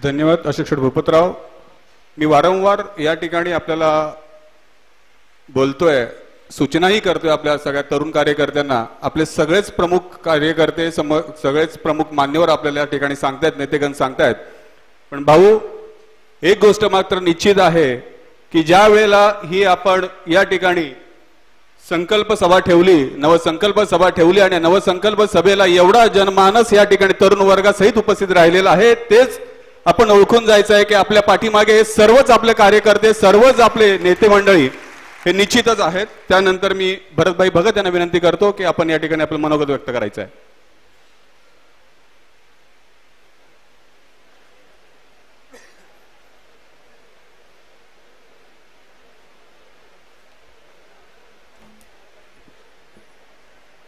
धन्यवाद अशोक शेठ भूपतराव. मी वारंवार या ठिकाणी आपल्याला बोलतोय, सूचनाही करतोय आपल्या सगळ्या तरुण कार्यकर्त्यांना. आपले सगळेच प्रमुख कार्यकर्ते सगळेच प्रमुख मान्यवर आपल्याला या ठिकाणी सांगतायत, नेतेगण सांगतायत. पण भाऊ, एक गोष्ट मात्र निश्चित आहे की ज्या वेळेला ही आपण या ठिकाणी संकल्प सभा ठेवली, नवसंकल्प सभा ठेवली आणि नवसंकल्प सभेला एवढा जनमानस या ठिकाणी तरुण वर्गासहित उपस्थित राहिलेला आहे, तेच आपण ओळखून जायचं आहे की आपल्या पाठीमागे हे सर्वच आपले कार्यकर्ते, सर्वच आपले नेते मंडळी हे निश्चितच आहेत. त्यानंतर मी भरतभाई भगत यांना विनंती करतो की आपण या ठिकाणी आपलं मनोगत व्यक्त करायचं आहे.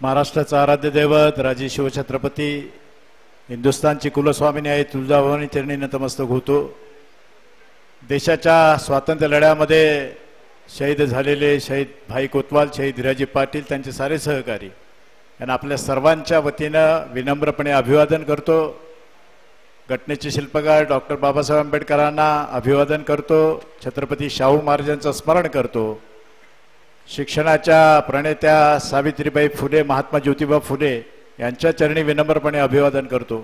महाराष्ट्राचा आराध्य दैवत राजे शिवछत्रपती हिंदुस्थानची कुलस्वामिनी आहे तुळजाभवानी चरणी नतमस्तक होतो. देशाच्या स्वातंत्र्य लढ्यामध्ये शहीद झालेले शहीद भाई कोतवाल, शहीद हिराजी पाटील, त्यांचे सारे सहकारी यांना आपल्या सर्वांच्या वतीनं विनम्रपणे अभिवादन करतो. घटनेचे शिल्पकार डॉक्टर बाबासाहेब आंबेडकरांना अभिवादन करतो. छत्रपती शाहू महाराजांचं स्मरण करतो. शिक्षणाच्या प्रणेत्या सावित्रीबाई फुले, महात्मा ज्योतिबा फुले यांच्या चरणी विनम्रपणे अभिवादन करतो.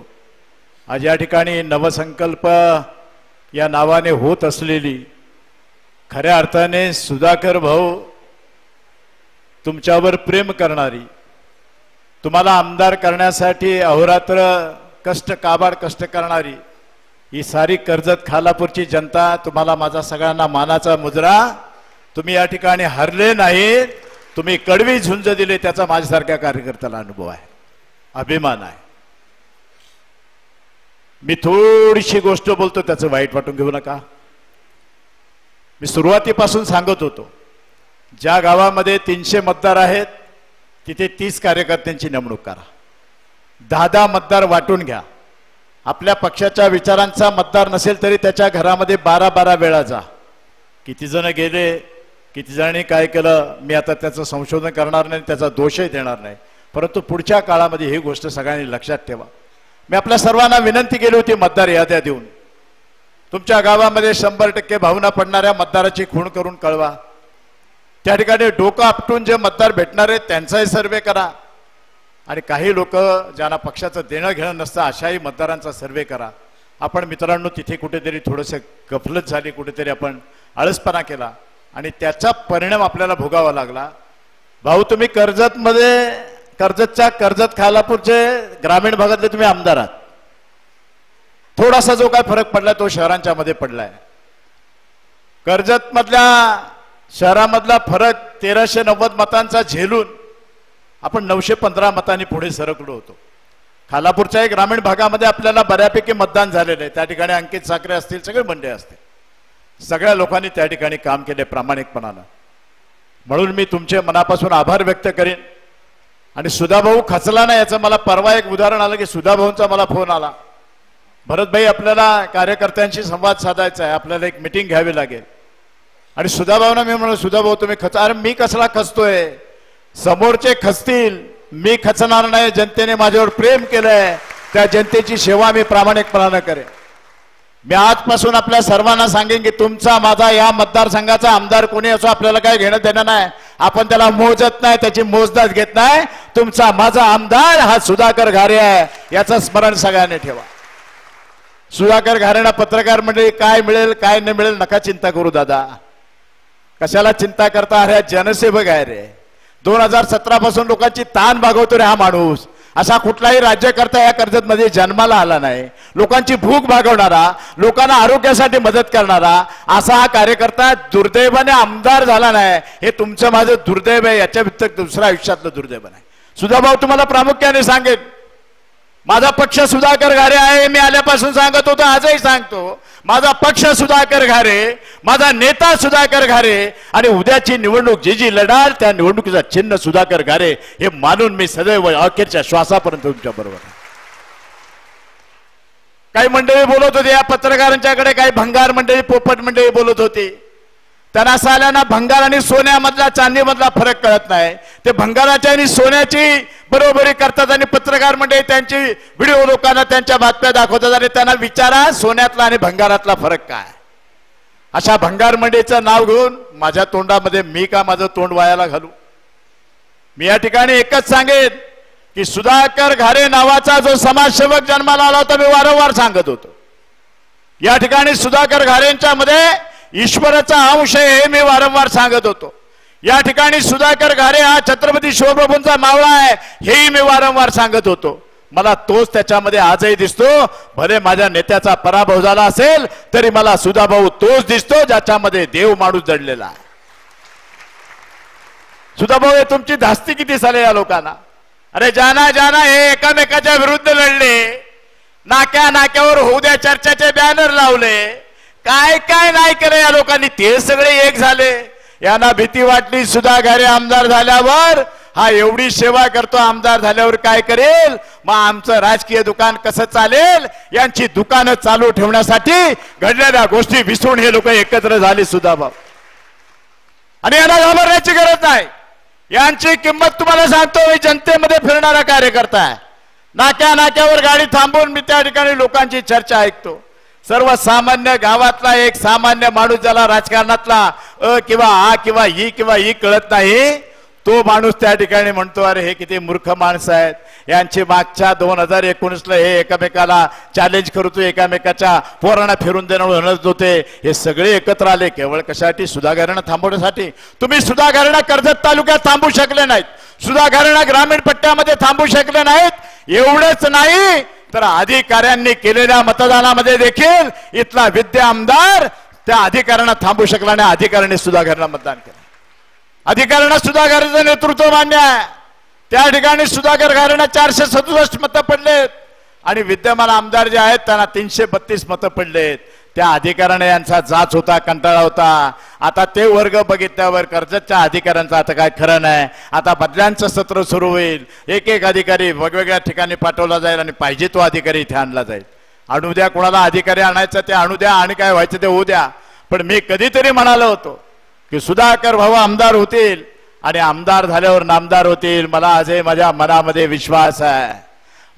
आज या ठिकाणी नवसंकल्प या नावाने होत असलेली खऱ्या अर्थाने सुधाकर भाऊ तुमच्यावर प्रेम करणारी, तुम्हाला आमदार करण्यासाठी अहोरात्र काबाड कष्ट करणारी ही सारी कर्जत खालापूरची जनता, तुम्हाला माझा सगळ्यांना मानाचा मुजरा. तुम्ही या ठिकाणी हरले नाही, तुम्ही कडवी झुंज दिले, त्याचा माझ्यासारख्या कार्यकर्त्याला अनुभव आहे, अभिमान आहे. मी थोडीशी गोष्ट बोलतो, त्याचं वाईट वाटून घेऊ नका. मी सुरुवातीपासून सांगत होतो, ज्या गावामध्ये 300 मतदार आहेत तिथे 30 कार्यकर्त्यांची नेमणूक करा. 10 मतदार वाटून घ्या. आपल्या पक्षाच्या विचारांचा मतदार नसेल तरी त्याच्या घरामध्ये 12 वेळा जा. किती जण गेले, किती जणांनी काय केलं, मी आता त्याचं संशोधन करणार नाही, त्याचा दोषही देणार नाही. परंतु पुढच्या काळामध्ये ही गोष्ट सगळ्यांनी लक्षात ठेवा. मी आपल्या सर्वांना विनंती केली होती मतदार याद्या देऊन, तुमच्या गावामध्ये 100% भावना पडणाऱ्या मतदाराची खूण करून कळवा. त्या ठिकाणी डोकं आपटून जे मतदार भेटणार आहेत त्यांचाही सर्वे करा. आणि काही लोक ज्यांना पक्षाचं देणं घेणं नसतं अशाही मतदारांचा सर्वे करा. आपण मित्रांनो तिथे कुठेतरी थोडंसं गफलत झाली, कुठेतरी आपण आळसपणा केला आणि त्याचा परिणाम आपल्याला भोगावा लागला. भाऊ, तुम्ही कर्जत खालापूरचे ग्रामीण भागातले तुम्ही आमदार आहात. थोडासा जो काय फरक पडलाय तो शहरांच्या मध्ये पडलाय. कर्जत मधल्या शहरामधला फरक 1390 मतांचा झेलून आपण 915 मतांनी पुढे सरकलो होतो. खालापूरच्याही ग्रामीण भागामध्ये आपल्याला बऱ्यापैकी मतदान झालेलं आहे. त्या ठिकाणी अंकित साखरे असतील, सगळे मंडळी असतील, सगळ्या लोकांनी त्या ठिकाणी काम केले प्रामाणिकपणानं. म्हणून मी तुमचे मनापासून आभार व्यक्त करेन. आणि सुधाभाऊ खचला नाही याचं मला परवा एक उदाहरण आलं की सुधाभाऊंचा मला फोन आला, भरतभाई आपल्याला कार्यकर्त्यांशी संवाद साधायचा आहे, आपल्याला एक मीटिंग घ्यावी लागेल. आणि सुधाभाऊंना मी म्हणलो, सुधाभाऊ तुम्ही अरे मी कसला खचतोय, समोरचे खचतील, मी खचणार नाही. जनतेने माझ्यावर प्रेम केलंय, त्या जनतेची सेवा मी प्रामाणिकपणानं करेन. मी आजपासून आपल्या सर्वांना सांगेन की तुमचा माझा या मतदारसंघाचा आमदार कोणी असो आपल्याला काय घेणं देणं नाही. आपण त्याला मोजत नाही, त्याची मोजदाद घेत नाही. तुमचा माझा आमदार हा सुधाकर घारे आहे, याचं स्मरण सगळ्यांनी ठेवा. सुधाकर घारेंना पत्रकार मंडळी काय मिळेल काय नाही मिळेल नका चिंता करू दादा. कशाला चिंता करता, अरे जनसेवक आहे रे. 2017 पासून लोकांची ताण भागवतो रे हा माणूस. असा कुठलाही राज्यकर्ता या कर्जतमध्ये जन्माला आला नाही. लोकांची भूक भागवणारा, लोकांना आरोग्यासाठी मदत करणारा असा हा कार्यकर्ता दुर्दैवाने आमदार झाला नाही. हे तुमचं माझं दुर्दैव आहे, याच्या व्यतिरिक्त दुसऱ्या आयुष्यातलं दुर्दैव नाही. सुधाभाऊ तुम्हाला प्रामुख्याने सांगेन, माझा पक्ष सुधाकर घारे आहे. मी आल्यापासून सांगत होतो, आजही सांगतो, माझा पक्ष सुधाकर घारे, माझा नेता सुधाकर घारे. आणि उद्याची निवडणूक जी जी लढाल त्या निवडणुकीचा चिन्ह सुधाकर घारे हे मानून मी सदैव अखेरच्या श्वासापर्यंत तुमच्या बरोबर. काही मंडळी बोलत होती या पत्रकारांच्याकडे, काही भंगार मंडळी, पोपट मंडळी बोलत होती. त्यांना असं आल्याना भंगार आणि सोन्यामधला चांदीमधला फरक कळत नाही. ते भंगाराच्या आणि सोन्याची बरोबरी करतात आणि पत्रकार मंडळी त्यांची व्हिडिओ लोकांना त्यांच्या बातम्या दाखवतात आणि त्यांना विचारा सोन्यातला आणि भंगारातला फरक काय. अशा भंगार मंडळीचं नाव घेऊन माझ्या तोंडामध्ये मी का माझं तोंड वायाला घालू. मी या ठिकाणी एकच सांगेन की सुधाकर घारे नावाचा जो समाजसेवक जन्माला आला होता, मी वारंवार सांगत होतो, या ठिकाणी सुधाकर घारेंच्या मध्ये ईश्वराचा अंश आहे हे मी वारंवार सांगत होतो. या ठिकाणी सुधाकर घारे हा छत्रपती शिवप्रभूंचा मावळा आहे हेही मी वारंवार सांगत होतो. मला तोच त्याच्यामध्ये आजही दिसतो. भले माझ्या नेत्याचा पराभव झाला असेल तरी मला सुधाभाऊ तोच दिसतो ज्याच्यामध्ये देव माणूस जडलेला आहे. सुधाभाऊ, हे तुमची धास्ती किती झाली या लोकांना. अरे जाना जाना हे एकामेकाच्या विरुद्ध लढले, नाक्या नाक्यावर होऊ द्या चर्चाचे बॅनर लावले, काय काय नाही केलं या लोकांनी, ते सगळे एक झाले. यांना भीती वाटली सुधा घारे आमदार झाल्यावर हा एवढी सेवा करतो, आमदार झाल्यावर काय करेल, मग आमचं राजकीय दुकान कसं चालेल, यांची दुकानं चालू ठेवण्यासाठी घडलेल्या गोष्टी विसरून हे लोक एकत्र झाले सुधाभाऊ. आणि यांना घाबरण्याची गरज नाही. यांची किंमत तुम्हाला सांगतो, मी जनतेमध्ये फिरणारा कार्यकर्ता आहे. नाक्या नाक्यावर गाडी थांबवून मी त्या ठिकाणी लोकांची चर्चा ऐकतो. सर्वसामान्य गावातला एक सामान्य माणूस ज्याला राजकारणातला किंवा आ किंवा ई कळत नाही, तो माणूस त्या ठिकाणी म्हणतो अरे हे किती मूर्ख माणसं आहेत. यांची मागच्या 2019ला हे एकमेकाला चॅलेंज करत होते, एकामेकाच्या पोरांना फिरून देणं म्हणत होते. हे सगळे एकत्र आले केवळ कशासाठी, सुधा घारेंना थांबवण्यासाठी. तुम्ही सुधा घारेंना कर्जत तालुक्यात थांबू शकले नाहीत, सुधा घारेंना ग्रामीण पट्ट्यामध्ये थांबू शकले नाहीत. एवढंच नाही तर अधिकाऱ्यांनी केलेल्या मतदानामध्ये देखील इथला विद्या आमदार त्या अधिकाऱ्यांना थांबू शकला नाही. अधिकाऱ्यांनी सुधा घारेंना मतदान केलं. अधिकाऱ्यांना सुधा घारेंचं नेतृत्व मान्य आहे. त्या ठिकाणी सुधाकर घारेंना 467 मतं पडलेत आणि विद्यमान आमदार जे आहेत त्यांना 332 मतं पडलेत. त्या अधिकाऱ्याने यांचा जाच होता, कंटाळा होता. आता ते वर्ग बघितल्यावर कर्जतच्या अधिकाऱ्यांचं आता काय खरं नाही. आता बदल्यांचं सत्र सुरू होईल, एक एक अधिकारी वेगवेगळ्या ठिकाणी पाठवला जाईल आणि पाहिजे तो अधिकारी इथे आणला जाईल. आणू द्या, कोणाला अधिकारी आणायचं ते आणू द्या आणि काय व्हायचं ते होऊ द्या. पण मी कधीतरी म्हणालो होतो की सुधाकर भाऊ आमदार होतील आणि आमदार झाल्यावर नामदार होतील. मला आजही माझ्या मनामध्ये विश्वास आहे.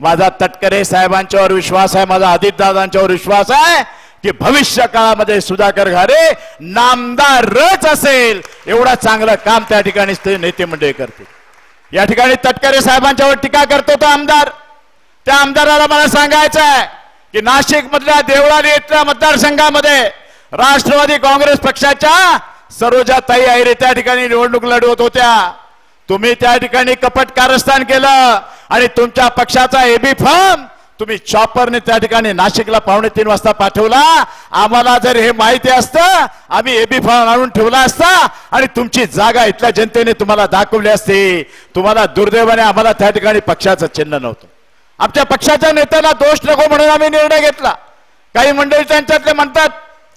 माझा तटकरे साहेबांच्यावर विश्वास आहे, माझा अजितदादांच्यावर विश्वास आहे की भविष्य काळामध्ये सुधाकर घारे नामदारच असेल. एवढा चांगलं काम त्या ठिकाणी नेते मंडळी करतील. या ठिकाणी तटकरे साहेबांच्यावर टीका करतो तो आमदार, त्या आमदाराला मला सांगायचं आहे की नाशिक मधल्या देवळाली इथल्या मतदारसंघामध्ये राष्ट्रवादी काँग्रेस पक्षाच्या सरोजाताई आहिरे त्या ठिकाणी निवडणूक लढवत होत्या. तुम्ही त्या ठिकाणी कपट कारस्थान केलं आणि तुमच्या पक्षाचा एबी फॉर्म तुम्ही चॉपरने त्या ठिकाणी नाशिकला 2:45 वाजता पाठवला. आम्हाला जर हे माहिती असतं आम्ही एबी फॉर्म आणून ठेवला असता आणि तुमची जागा इथल्या जनतेने तुम्हाला दाखवली असती. तुम्हाला दुर्दैवाने आम्हाला त्या ठिकाणी पक्षाचं चिन्ह नव्हतं. आमच्या पक्षाच्या नेत्याला दोष नको म्हणून आम्ही निर्णय घेतला. काही मंडळी त्यांच्यातले म्हणतात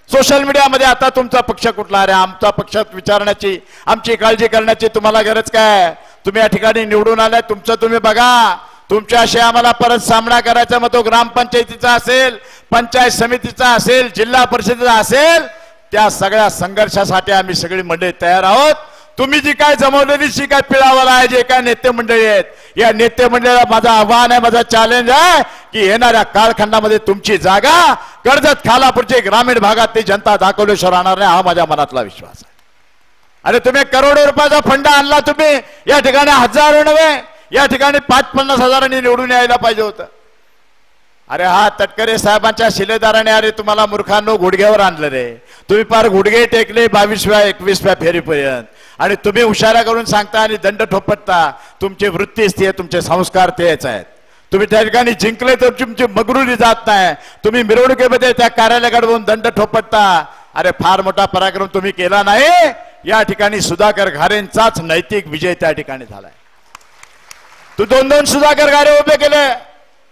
सोशल मीडियामध्ये आता तुमचा पक्ष कुठला, अरे आमचा पक्षात विचारण्याची आमची काळजी करण्याची तुम्हाला गरज काय. तुम्ही या ठिकाणी निवडून आलाय, तुमचं तुम्ही बघा. तुमच्याशी आम्हाला परत सामना करायचा, मग तो ग्रामपंचायतीचा असेल, पंचायत समितीचा असेल, जिल्हा परिषदेचा असेल, त्या सगळ्या संघर्षासाठी आम्ही सगळी मंडळी तयार आहोत. तुम्ही जी काय जमवलेली जी काय पिळावर आहे, जे काय नेते मंडळी आहेत, या नेते मंडळीला माझं आव्हान आहे, माझा चॅलेंज आहे की येणाऱ्या कालखंडामध्ये तुमची जागा कर्जत खालापूरची ग्रामीण भागातली जनता दाखवल्याशिवाय राहणार नाही, हा माझ्या मनातला विश्वास आहे. अरे तुम्ही करोडो रुपयाचा फंड आणला, तुम्ही या ठिकाणी हजारो नव्हे, या ठिकाणी 5-50 हजारांनी निवडून यायला पाहिजे होतं. अरे हा तटकरे साहेबांच्या शिलेदाराने अरे तुम्हाला मूर्खांनो गुडघ्यावर आणलं रे. तुम्ही फार गुडघे टेकले 22व्या 21व्या फेरीपर्यंत आणि तुम्ही हुशाऱ्या करून सांगता आणि दंड ठोपटता. तुमची वृत्तीच ती आहे, तुमचे संस्कार तेच आहेत. तुम्ही त्या ठिकाणी जिंकले तर तुमची मगरुरी जात नाही. तुम्ही मिरवणुकीमध्ये त्या कार्यालयाकडे जाऊन दंड ठोपटता. अरे फार मोठा पराक्रम तुम्ही केला नाही. या ठिकाणी सुधाकर घारेंचाच नैतिक विजय त्या ठिकाणी झालाय. तू 2-2 सुधाकर घारे उभे केले.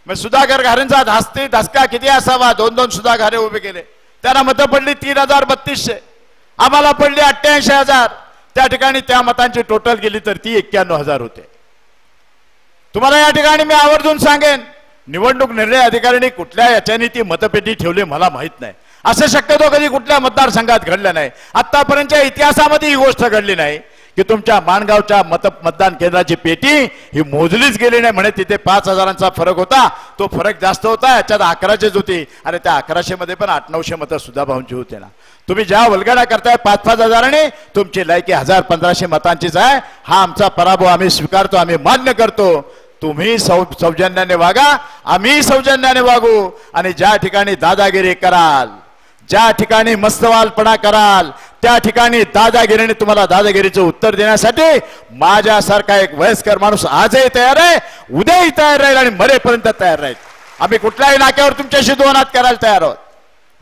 मग सुधाकर घारेंचा धसका किती असावा. 2-2 सुधा घारे उभे केले, त्यांना मतं पडली 3,3200, आम्हाला पडली 88,000. त्या ठिकाणी त्या मतांची टोटल गेली तर ती 91,000 होते. तुम्हाला या ठिकाणी मी आवर्जून सांगेन, निवडणूक निर्णय अधिकाऱ्यांनी कुठल्या याच्याने ती मतपेटी ठेवली मला माहित नाही. असं शक्यतो कधी कुठल्या मतदारसंघात घडलं नाही. आतापर्यंतच्या इतिहासामध्ये ही गोष्ट घडली नाही की तुमच्या माणगावच्या मतदान केंद्राची पेटी ही मोजलीच गेली नाही. म्हणे तिथे 5,000चा फरक होता, तो फरक जास्त होता, याच्यात 1100च होती. अरे त्या 1100 मध्ये पण 800-900 मतं सुद्धा भाऊंची होते ना. तुम्ही ज्या वल्गडा करताय 5-5 हजाराने, तुमची लायकी 1000-1500 मतांचीच आहे. हा आमचा पराभव आम्ही स्वीकारतो, आम्ही मान्य करतो. तुम्ही सौजन्याने वागा, आम्ही सौजन्याने वागू. आणि ज्या ठिकाणी दादागिरी कराल, ज्या ठिकाणी मस्तवालपणा कराल, त्या ठिकाणी दादागिरीने तुम्हाला दादागिरीचं उत्तर देण्यासाठी माझ्यासारखा एक वयस्कर माणूस आजही तयार आहे, उद्याही तयार राहील आणि मरेपर्यंत तयार राहील. आम्ही कुठल्याही नाक्यावर तुमच्याशी 2 हात करायला तयार आहोत.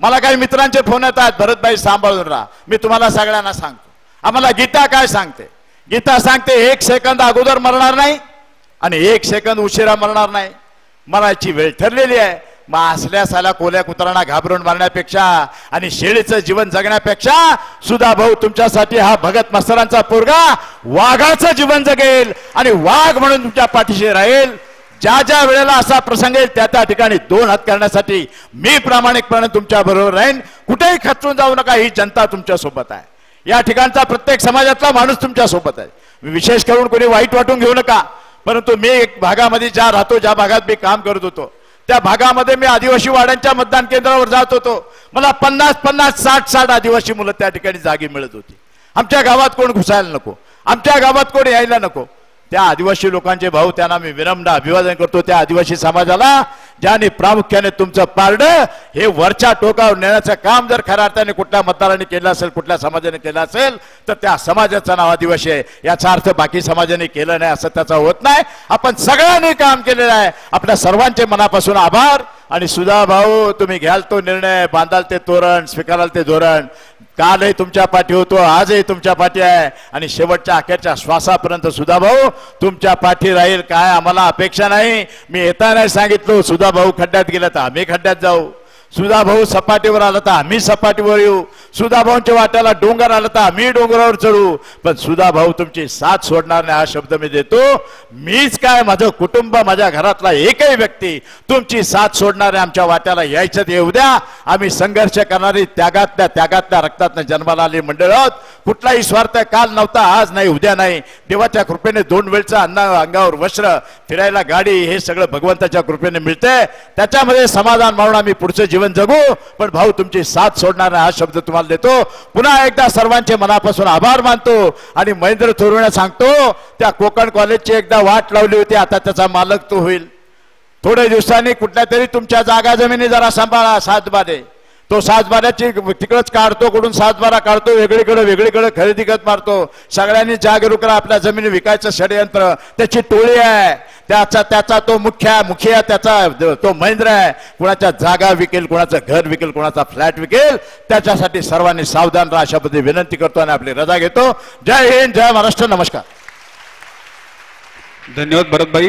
मला काही मित्रांचे फोन येतात, भरतभाई सांभाळून राहा. मी तुम्हाला सगळ्यांना सांगतो, आम्हाला गीता काय सांगते? गीता सांगते 1 सेकंद अगोदर मरणार नाही आणि 1 सेकंद उशिरा मरणार नाही. मरायची वेळ ठरलेली आहे. मग असल्या साल्या कोल्या कुत्रांना घाबरून मारण्यापेक्षा आणि शेळीचं जीवन जगण्यापेक्षा सुधा भाऊ तुमच्यासाठी हा भगत मास्तरांचा पोरगा वाघाचं जीवन जगेल आणि वाघ म्हणून तुमच्या पाठीशी राहील. ज्या ज्या वेळेला असा प्रसंग येईल त्या त्या ठिकाणी 2 हात करण्यासाठी मी प्रामाणिकपणे तुमच्या बरोबर राहीन. कुठेही खचून जाऊ नका, ही जनता तुमच्या सोबत आहे. या ठिकाणचा प्रत्येक समाजातला माणूस तुमच्या सोबत आहे. विशेष करून कोणी वाईट वाटून घेऊ नका. परंतु मी एक भागामध्ये ज्या राहतो, ज्या भागात मी काम करत होतो, त्या भागामध्ये मी आदिवासी वाड्यांच्या मतदान केंद्रावर जात होतो. मला 50-50, 60-60 आदिवासी मुलं त्या ठिकाणी जागी मिळत होती. आमच्या गावात कोण घुसायला नको, आमच्या गावात कोण यायला नको. त्या आदिवासी लोकांचे भाऊ, त्यांना मी विनम्र अभिवादन करतो. त्या आदिवासी समाजाला ज्याने प्रामुख्याने तुमचं पारडं हे वरच्या टोकावर नेण्याचं काम जर खऱ्या अर्थाने कुठल्या मतदाराने केलं असेल, कुठल्या समाजाने केलं असेल, तर त्या समाजाचं नाव आदिवासी आहे. याचा अर्थ बाकी समाजाने केलं नाही असं त्याचा होत नाही. आपण सगळ्यांनी काम केलेलं आहे. आपल्या सर्वांचे मनापासून आभार. आणि सुधा भाऊ, तुम्ही घ्याल तो निर्णय, बांधाल ते तोरण, स्वीकाराल ते धोरण. कालही तुमच्या पाठी होतो, आजही तुमच्या पाठी आहे आणि शेवटच्या अखेरच्या श्वासापर्यंत सुधा भाऊ तुमच्या पाठी राहील. काय आम्हाला अपेक्षा नाही. मी येताना सांगितलो, सुधा भाऊ खड्ड्यात गेला तर आम्ही खड्ड्यात जाऊ, सुधा भाऊ सपाटीवर आला तर आम्ही सपाटीवर येऊ, सुधा भाऊंच्या वाट्याला डोंगर आला तर आम्ही डोंगरावर चढू, पण सुधा भाऊ तुमची साथ सोडणार नाही हा शब्द मी देतो. मीच काय, माझं कुटुंब, माझ्या घरातला एकही व्यक्ती तुमची साथ सोडणारे आमच्या वाट्याला यायचं येऊ द्या. आम्ही संघर्ष करणारी त्यागातल्या रक्तातनं जन्माला आली मंडळ आहोत. कुठलाही स्वार्थ काल नव्हता, आज नाही, उद्या नाही. देवाच्या कृपेने 2 वेळचं अंगावर वस्त्र, फिरायला गाडी, हे सगळं भगवंताच्या कृपेने मिळते. त्याच्यामध्ये समाधान मानून आम्ही पुढचं जीवन जगू. पण भाऊ तुमची साथ सोडणार नाही हा शब्द तुम्हाला देतो. पुन्हा एकदा सर्वांचे मनापासून आभार मानतो आणि महेंद्र थोरवेंना सांगतो, त्या कोकण कॉलेजची एकदा वाट लावली होती, आता त्याचा मालक तो होईल. थोड्या दिवसांनी कुठल्या तरी तुमच्या जागा जमिनी जरा सांभाळा. 7 बारे, तो 7 बाऱ्याची तिकडच काढतो, कुठून 7 बारा काढतो, वेगळीकडे खरेदी करत मारतो. सगळ्यांनी जागरूक राहा. आपल्या जमिनी विकायचं षडयंत्र, त्याची टोळी आहे. त्याचा तो मुखिया त्याचा तो महेंद्र आहे. कुणाच्या जागा विकेल, कुणाचं घर विकेल, कुणाचा फ्लॅट विकेल. त्याच्यासाठी सर्वांनी सावधान राहा अशा पद्धतीने विनंती करतो आणि आपली रजा घेतो. जय हिंद, जय महाराष्ट्र, नमस्कार. धन्यवाद भरतभाई.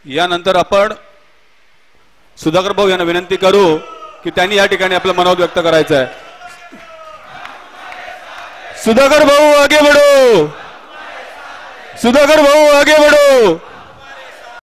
यानंतर आपण सुधाकर भाऊ यांना विनंती करू की त्यांनी या ठिकाणी आपलं मनोगत व्यक्त करायचं आहे. सुधाकर भाऊ आगे बढ़ो, सुधाकर भाऊ आगे बढ़ो.